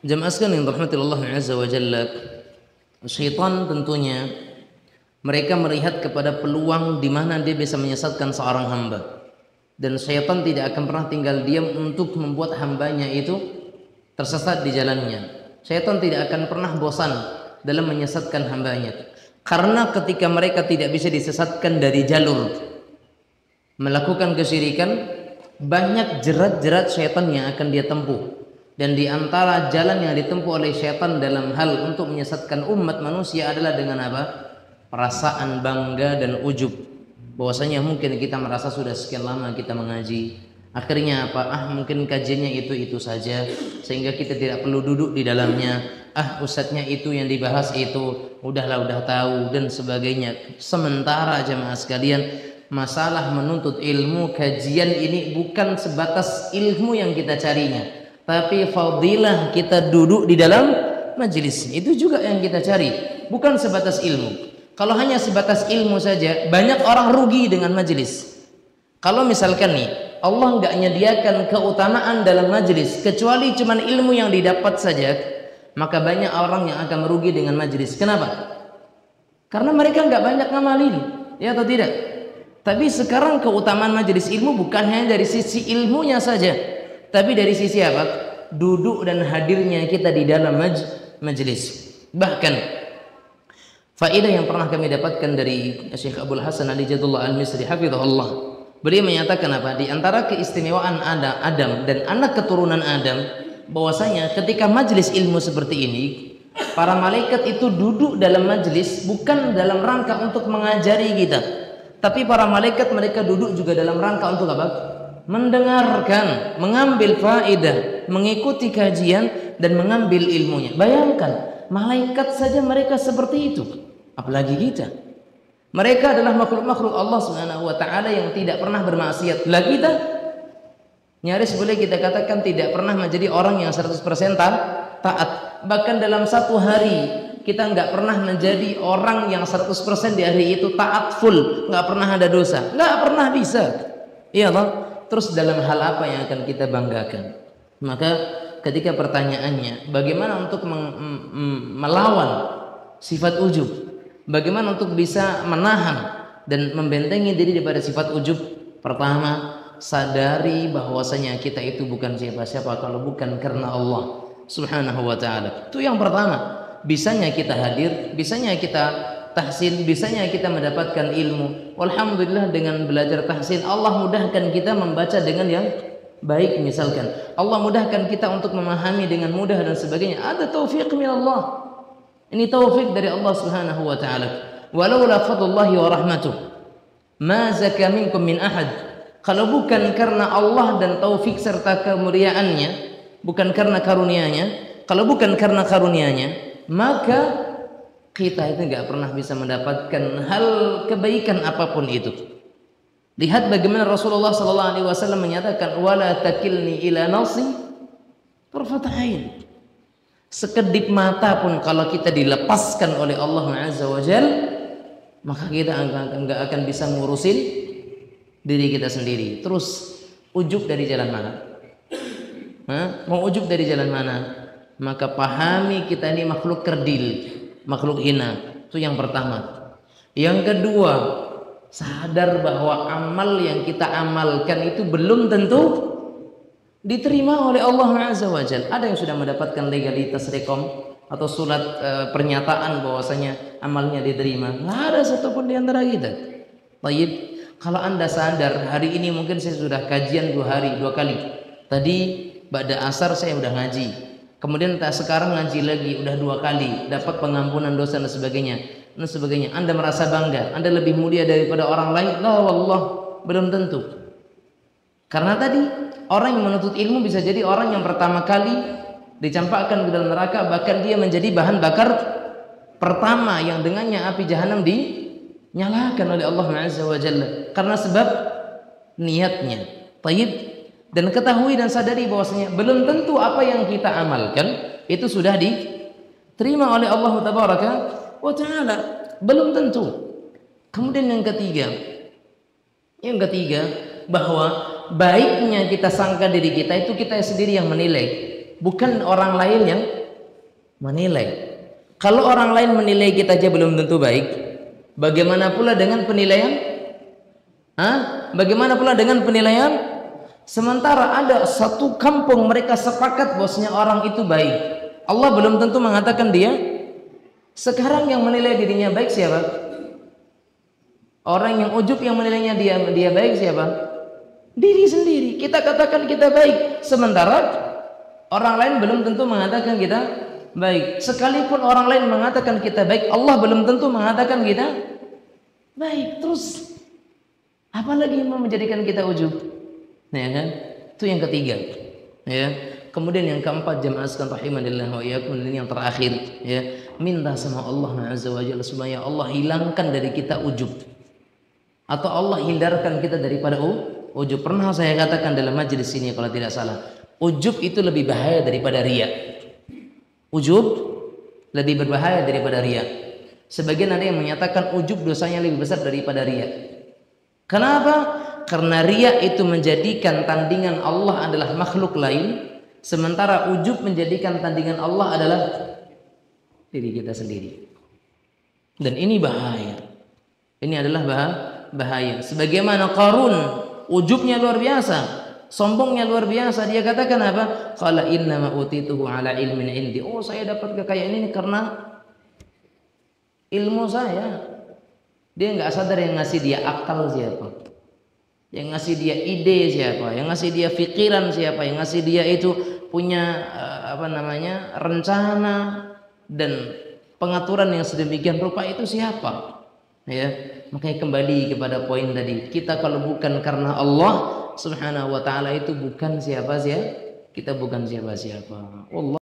Jamaah sekalian yang dirahmati Allah Azza wa Jalla, syaitan tentunya mereka melihat kepada peluang di mana dia bisa menyesatkan seorang hamba, dan syaitan tidak akan pernah tinggal diam untuk membuat hambanya itu tersesat di jalannya. Syaitan tidak akan pernah bosan dalam menyesatkan hambanya, karena ketika mereka tidak bisa disesatkan dari jalur melakukan kesyirikan, banyak jerat-jerat syaitan yang akan dia tempuh. Dan di antara jalan yang ditempuh oleh syaitan dalam hal untuk menyesatkan umat manusia adalah dengan apa? Perasaan bangga dan ujub. Bahwasanya mungkin kita merasa sudah sekian lama kita mengaji, akhirnya apa? Mungkin kajiannya itu saja, sehingga kita tidak perlu duduk di dalamnya. Ustadznya itu yang dibahas itu, udahlah, udah tahu dan sebagainya. Sementara jemaah sekalian, masalah menuntut ilmu, kajian ini bukan sebatas ilmu yang kita carinya, tapi fadilah kita duduk di dalam majelis. Itu juga yang kita cari, bukan sebatas ilmu. Kalau hanya sebatas ilmu saja, banyak orang rugi dengan majelis. Kalau misalkan nih, Allah nggak menyediakan keutamaan dalam majelis kecuali cuman ilmu yang didapat saja, maka banyak orang yang akan merugi dengan majelis. Kenapa? Karena mereka nggak banyak ngamalin, ya atau tidak? Tapi sekarang keutamaan majelis ilmu bukan hanya dari sisi ilmunya saja, tapi dari sisi apa? Duduk dan hadirnya kita di dalam majelis. Bahkan faedah yang pernah kami dapatkan dari Syekh Abdul Hasan Ali Jadullah Al-Misri hafizahullah, beliau menyatakan apa? Di antara keistimewaan Adam dan anak keturunan Adam, bahwasanya ketika majelis ilmu seperti ini, para malaikat itu duduk dalam majelis bukan dalam rangka untuk mengajari kita, tapi para malaikat mereka duduk juga dalam rangka untuk apa? Mendengarkan, mengambil faedah, mengikuti kajian dan mengambil ilmunya. Bayangkan, malaikat saja mereka seperti itu, apalagi kita. Mereka adalah makhluk-makhluk Allah Subhanahu wa taala yang tidak pernah bermaksiat. Lah kita nyaris boleh kita katakan tidak pernah menjadi orang yang 100% taat. Bahkan dalam satu hari kita nggak pernah menjadi orang yang 100% di hari itu taat full, nggak pernah ada dosa, nggak pernah bisa. Iya toh? Terus dalam hal apa yang akan kita banggakan? Maka ketika pertanyaannya bagaimana untuk melawan sifat ujub, bagaimana untuk bisa menahan dan membentengi diri daripada sifat ujub? Pertama, sadari bahwasanya kita itu bukan siapa-siapa kalau bukan karena Allah Subhanahu wa taala. Itu yang pertama. Bisanya kita hadir, bisanya kita tahsin, bisanya kita mendapatkan ilmu. Alhamdulillah dengan belajar tahsin, Allah mudahkan kita membaca dengan yang baik misalkan. Allah mudahkan kita untuk memahami dengan mudah dan sebagainya. Ada taufik min Allah. Ini taufik dari Allah Subhanahu wa taala. Walaula fadlullahi wa rahmatuh ma zaka minkum min ahad. Kalau bukan karena Allah dan taufik serta kemuliaannya, bukan karena karunia-Nya, kalau bukan karena karunia-Nya, maka kita itu nggak pernah bisa mendapatkan hal kebaikan apapun itu. Lihat bagaimana Rasulullah SAW menyatakan, wala takilni ila nafsi tarfat ain. Sekedip mata pun kalau kita dilepaskan oleh Allah Azza wa Jal, maka kita nggak akan bisa ngurusin diri kita sendiri. Terus ujub dari jalan mana? Mau ujub dari jalan mana? Maka pahami kita ini makhluk kerdil, makhluk hina. Itu yang pertama. Yang kedua, sadar bahwa amal yang kita amalkan itu belum tentu diterima oleh Allah Azza wa Jalla. Ada yang sudah mendapatkan legalitas rekom atau surat pernyataan bahwasanya amalnya diterima. Nggak ada satupun di antara kita. Baik, kalau Anda sadar hari ini mungkin saya sudah kajian 2 kali. Tadi ba'da asar saya udah ngaji. Kemudian sekarang ngaji lagi udah 2 kali, dapat pengampunan dosa dan sebagainya. Anda merasa bangga, Anda lebih mulia daripada orang lain? La wallah, belum tentu. Karena tadi orang yang menuntut ilmu bisa jadi orang yang pertama kali dicampakkan ke dalam neraka, bahkan dia menjadi bahan bakar pertama yang dengannya api jahanam dinyalakan oleh Allah Azza wa Jalla karena sebab niatnya. Tayyib. Dan ketahui dan sadari bahwasanya belum tentu apa yang kita amalkan itu sudah diterima oleh Allah Tabaraka wa Ta'ala, belum tentu. Kemudian yang ketiga bahwa baiknya kita sangka diri kita itu kita sendiri yang menilai. bukan orang lain yang menilai. Kalau orang lain menilai kita aja belum tentu baik, bagaimana pula dengan penilaian? Bagaimana pula dengan penilaian? Sementara ada satu kampung mereka sepakat bahwasanya orang itu baik, Allah belum tentu mengatakan dia. Sekarang yang menilai dirinya baik siapa? Orang yang ujub yang menilainya dia baik siapa? Diri sendiri. Kita katakan kita baik, sementara orang lain belum tentu mengatakan kita baik. Sekalipun orang lain mengatakan kita baik, Allah belum tentu mengatakan kita baik. Terus apalagi yang menjadikan kita ujub? Ya kan? Itu yang ketiga. Ya. Kemudian yang keempat, jamaah sekalian rahimanillah wa iyyakum, ini yang terakhir, ya. Minta sama Allah Azza wa Jalla supaya Allah hilangkan dari kita ujub, atau Allah hindarkan kita daripada ujub. Pernah saya katakan dalam majelis ini kalau tidak salah, ujub itu lebih bahaya daripada riya. Ujub lebih berbahaya daripada riya. Sebagian ada yang menyatakan ujub dosanya lebih besar daripada riya. Kenapa? Karena riya itu menjadikan tandingan Allah adalah makhluk lain, sementara ujub menjadikan tandingan Allah adalah diri kita sendiri. Dan ini bahaya. Ini adalah bahaya. Sebagaimana Qarun, ujubnya luar biasa, sombongnya luar biasa. Dia katakan apa? Qala innama utituhu ala ilmin indi. Oh, saya dapat kekayaan ini karena ilmu saya. Dia nggak sadar yang ngasih dia akal siapa, yang ngasih dia ide siapa, yang ngasih dia pikiran siapa, yang ngasih dia itu punya rencana dan pengaturan yang sedemikian rupa itu siapa, ya. Makanya kembali kepada poin tadi, kita kalau bukan karena Allah Subhanahu wa taala itu bukan siapa-siapa, kita bukan siapa-siapa. Allah